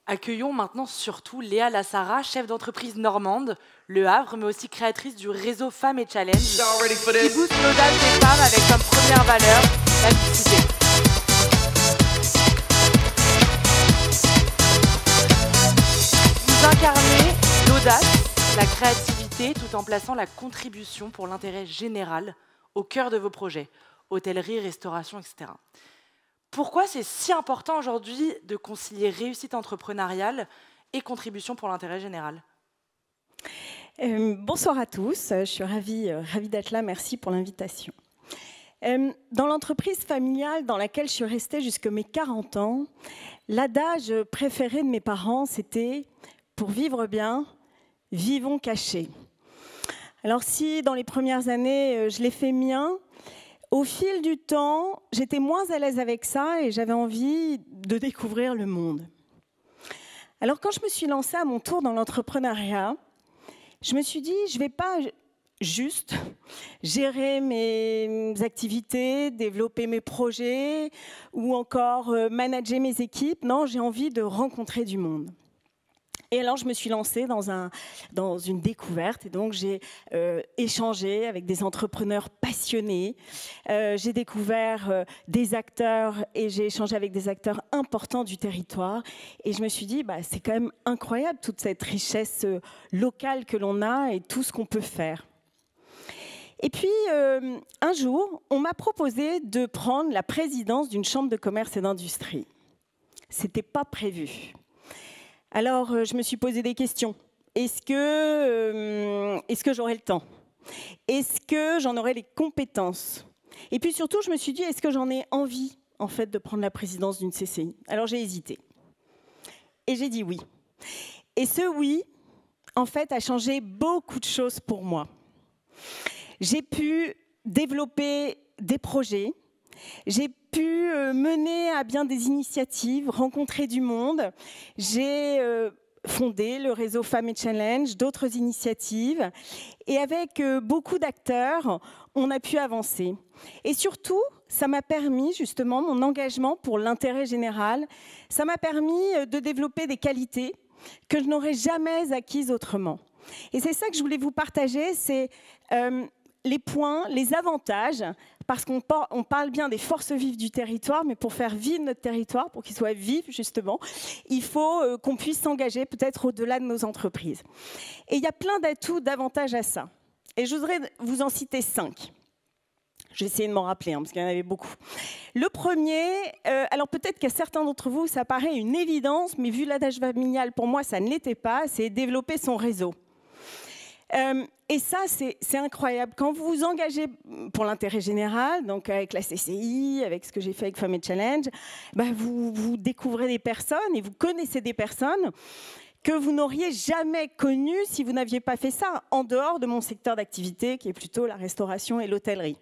Accueillons maintenant surtout Léa Lassara, chef d'entreprise normande, Le Havre, mais aussi créatrice du réseau Femmes et Challenge, qui booste l'audace des femmes avec comme première valeur la mixité. Vous incarnez l'audace, la créativité, tout en plaçant la contribution pour l'intérêt général au cœur de vos projets, hôtellerie, restauration, etc. Pourquoi c'est si important aujourd'hui de concilier réussite entrepreneuriale et contribution pour l'intérêt général? Bonsoir à tous, je suis ravie d'être là, merci pour l'invitation. Dans l'entreprise familiale dans laquelle je suis restée jusqu'à mes 40 ans, l'adage préféré de mes parents, c'était « pour vivre bien, vivons cachés ». Alors si dans les premières années, je l'ai fait mien, au fil du temps, j'étais moins à l'aise avec ça et j'avais envie de découvrir le monde. Alors quand je me suis lancée à mon tour dans l'entrepreneuriat, je me suis dit, je ne vais pas juste gérer mes activités, développer mes projets ou encore manager mes équipes. Non, j'ai envie de rencontrer du monde. Et alors, je me suis lancée dans une découverte. Et donc, j'ai échangé avec des entrepreneurs passionnés. J'ai découvert des acteurs et j'ai échangé avec des acteurs importants du territoire. Et je me suis dit, c'est quand même incroyable, toute cette richesse locale que l'on a et tout ce qu'on peut faire. Et puis, un jour, on m'a proposé de prendre la présidence d'une chambre de commerce et d'industrie. Ce n'était pas prévu. Alors, je me suis posé des questions. Est-ce que j'aurai le temps? Est-ce que j'en aurai les compétences? Et puis surtout, je me suis dit, est-ce que j'en ai envie, en fait, de prendre la présidence d'une CCI? Alors, j'ai hésité. Et j'ai dit oui. Et ce oui, en fait, a changé beaucoup de choses pour moi. J'ai pu développer des projets. J'ai pu mener à bien des initiatives, rencontrer du monde. J'ai fondé le réseau Femmes et Challenge, d'autres initiatives. Et avec beaucoup d'acteurs, on a pu avancer. Et surtout, ça m'a permis, justement, mon engagement pour l'intérêt général, ça m'a permis de développer des qualités que je n'aurais jamais acquises autrement. Et c'est ça que je voulais vous partager, c'est les points, les avantages, parce qu'on parle bien des forces vives du territoire, mais pour faire vivre notre territoire, pour qu'il soit vif justement, il faut qu'on puisse s'engager peut-être au-delà de nos entreprises. Et il y a plein d'atouts, d'avantages à ça. Et je voudrais vous en citer 5. Je vais essayer de m'en rappeler, parce qu'il y en avait beaucoup. Le premier, alors peut-être qu'à certains d'entre vous, ça paraît une évidence, mais vu l'adage familial, pour moi, ça ne l'était pas, c'est développer son réseau. Et ça, c'est incroyable. Quand vous vous engagez pour l'intérêt général, donc avec la CCI, avec ce que j'ai fait avec Femmes et Challenge, vous découvrez des personnes et vous connaissez des personnes que vous n'auriez jamais connues si vous n'aviez pas fait ça, en dehors de mon secteur d'activité, qui est plutôt la restauration et l'hôtellerie.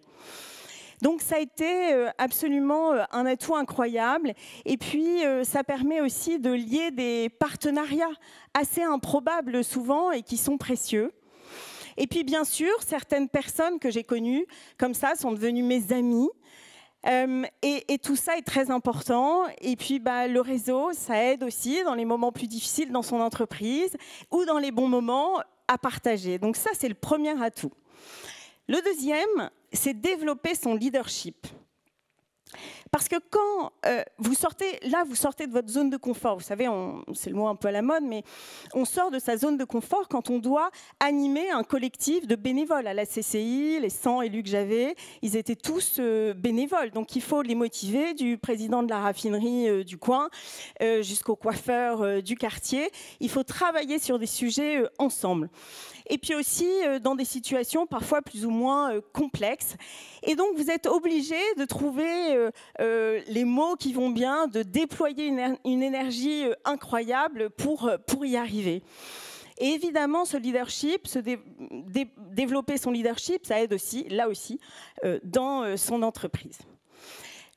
Donc ça a été absolument un atout incroyable. Et puis ça permet aussi de lier des partenariats assez improbables souvent et qui sont précieux. Et puis, bien sûr, certaines personnes que j'ai connues, comme ça, sont devenues mes amies. Et tout ça est très important. Et puis, le réseau, ça aide aussi dans les moments plus difficiles dans son entreprise ou dans les bons moments à partager. Donc ça, c'est le premier atout. Le deuxième, c'est développer son leadership. Parce que quand vous sortez de votre zone de confort, vous savez, c'est le mot un peu à la mode, mais on sort de sa zone de confort quand on doit animer un collectif de bénévoles. À la CCI, les 100 élus que j'avais, ils étaient tous bénévoles. Donc il faut les motiver, du président de la raffinerie du coin jusqu'au coiffeur du quartier. Il faut travailler sur des sujets ensemble. Et puis aussi dans des situations parfois plus ou moins complexes. Et donc vous êtes obligé de trouver les mots qui vont bien, de déployer une énergie incroyable pour y arriver. Et évidemment, ce leadership, développer son leadership, ça aide aussi, là aussi, dans son entreprise.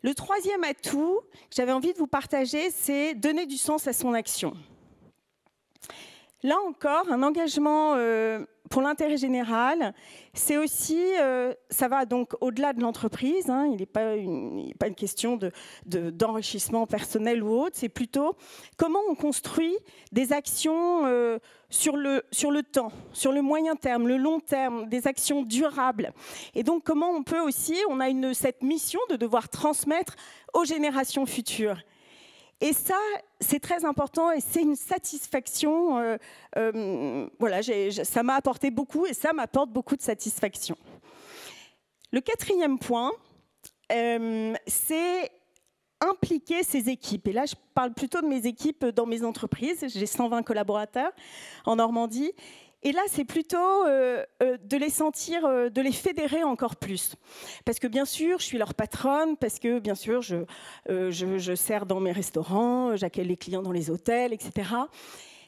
Le troisième atout que j'avais envie de vous partager, c'est donner du sens à son action. Là encore, un engagement pour l'intérêt général, c'est aussi, ça va donc au-delà de l'entreprise, hein, il n'est pas une question d'enrichissement personnel ou autre, c'est plutôt comment on construit des actions sur le temps, sur le moyen terme, le long terme, des actions durables. Et donc comment on peut aussi, on a cette mission de devoir transmettre aux générations futures. Et ça, c'est très important et c'est une satisfaction. Voilà, ça m'a apporté beaucoup et ça m'apporte beaucoup de satisfaction. Le quatrième point, c'est impliquer ses équipes. Et là, je parle plutôt de mes équipes dans mes entreprises. J'ai 120 collaborateurs en Normandie. Et là, c'est plutôt de les sentir, de les fédérer encore plus. Parce que bien sûr, je suis leur patronne, parce que bien sûr, je sers dans mes restaurants, j'accueille les clients dans les hôtels, etc.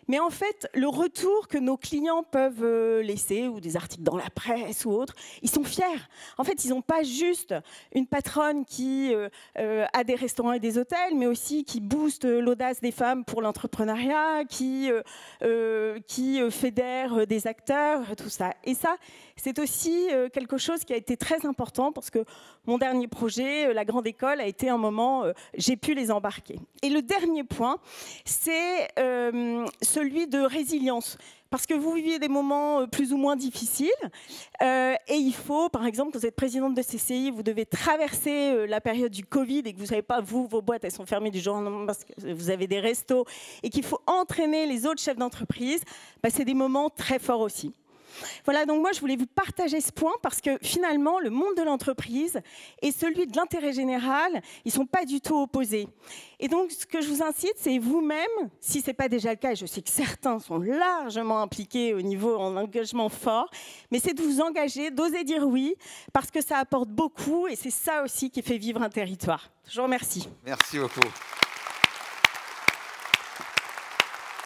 Mais en fait, le retour que nos clients peuvent laisser, ou des articles dans la presse ou autre, ils sont fiers. En fait, ils n'ont pas juste une patronne qui a des restaurants et des hôtels, mais aussi qui booste l'audace des femmes pour l'entrepreneuriat, qui fédère des acteurs, tout ça. Et ça, c'est aussi quelque chose qui a été très important parce que mon dernier projet, la grande école, a été un moment, j'ai pu les embarquer. Et le dernier point, c'est celui de résilience. Parce que vous vivez des moments plus ou moins difficiles et il faut, par exemple, quand vous êtes présidente de CCI, vous devez traverser la période du Covid et que vous ne savez pas, vos boîtes, elles sont fermées du jour au lendemain parce que vous avez des restos et qu'il faut entraîner les autres chefs d'entreprise, bah, c'est des moments très forts aussi. Voilà, donc moi je voulais vous partager ce point parce que finalement le monde de l'entreprise et celui de l'intérêt général, ils ne sont pas du tout opposés. Et donc ce que je vous incite, c'est vous-même, si ce n'est pas déjà le cas, et je sais que certains sont largement impliqués au niveau en engagement fort, mais c'est de vous engager, d'oser dire oui, parce que ça apporte beaucoup et c'est ça aussi qui fait vivre un territoire. Je vous remercie. Merci beaucoup.